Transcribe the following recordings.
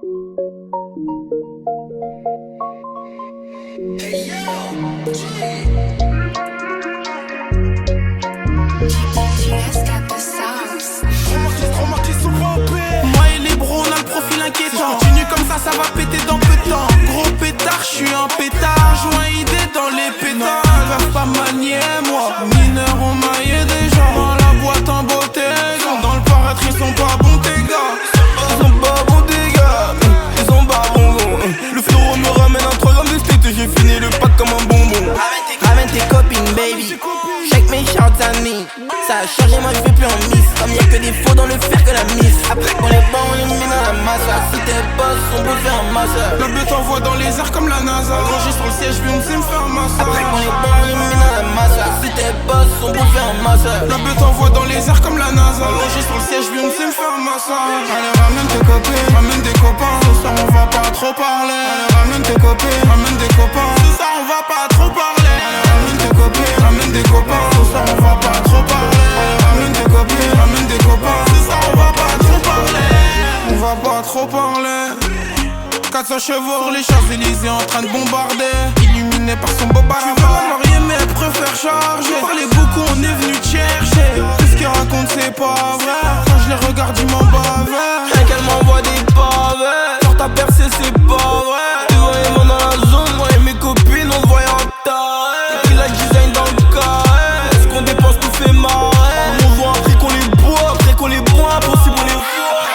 Moi et les bros, on a le profil inquiétant. Si je continue comme ça va péter dans peu de temps. Gros pétard, je suis un pétard. Joint idée dans les pétards. Ils peuvent pas manier moi. Mineurs ont maillé des gens. Dans la boîte en beauté. Dans le paraître, ils sont pas bons tes gars. Ils sont pas bons tes gars. Ils sont pas bons. Le flow me ramène un 3 grammes de state. J'ai fini le pack comme un bonbon. Ramène tes copines baby. Check mes shorts à me. Ça a changé, moi je fais plus en miss. Comme y'a que des faux dans le fer que la miss. Après qu'on les bat, on les met dans la masse. Si t'es boss, on peut faire un masse. Le but t'envoie dans les airs comme la NASA. Allongé sur le siège, puis on sait me faire un massage. Après qu'on les bat, on les met dans la masse. Si t'es boss, on peut faire un masse. Le but t'envoie dans les airs comme la NASA. Allongé sur le siège, puis on sait me faire un massage. Allez ramène tes copines, ramène des copains. Ce soir on va pas trop parler. Allez ramène tes copines, ramène des copains. Ce soir on va pas trop parler. Allez ramène tes copines, ramène des copains. Ce soir on va pas trop parler. Allez ramène tes copines, ramène des copains. Ce soir on va pas trop parler. On va pas trop parler. 400 chevaux sur les Champs-Élysées en train de bombarder. Illuminé par son beau baravant. Tu veux la marier mais elle préfère charger. Parlait beaucoup, on est venu te chercher. Tout ce qu'il raconte c'est pas vrai. Quand je les regarde ils m'en bavent. Rien qu'elle m'envoie des pavés. Sur ta percée c'est pas vrai. Tu voyais moi dans la zone, moi et mes copines on se voyait en taré. Et puis la design dans le carré. Ce qu'on dépense tout fait marrer. On voit après qu'on les boit, après qu'on les boit, impossible on les voit.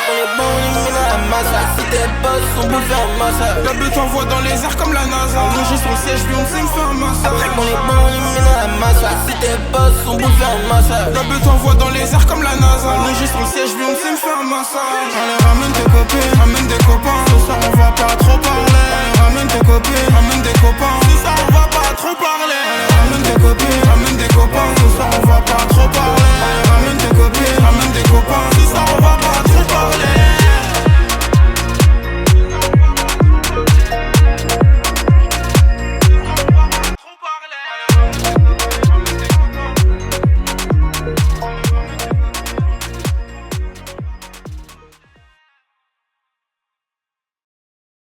On les bat, on les met dans la masse. Si t'es boss, on peut faire un masse. La but t'envoie dans les airs comme la NASA. Allongé sur le siège, puis on sait me faire un massage. Après qu'on les bat, on les met dans la masse. Si t'es boss, on peut faire un masse. La but t'envoie dans les airs comme la NASA. Allongé sur le siège, puis on sait me faire un massage. Allez ramène tes copines, ramène des copains. Ce soir on va pas trop parler. Allez ramène tes copines, ramène des copains. Ce soir on va pas trop parler.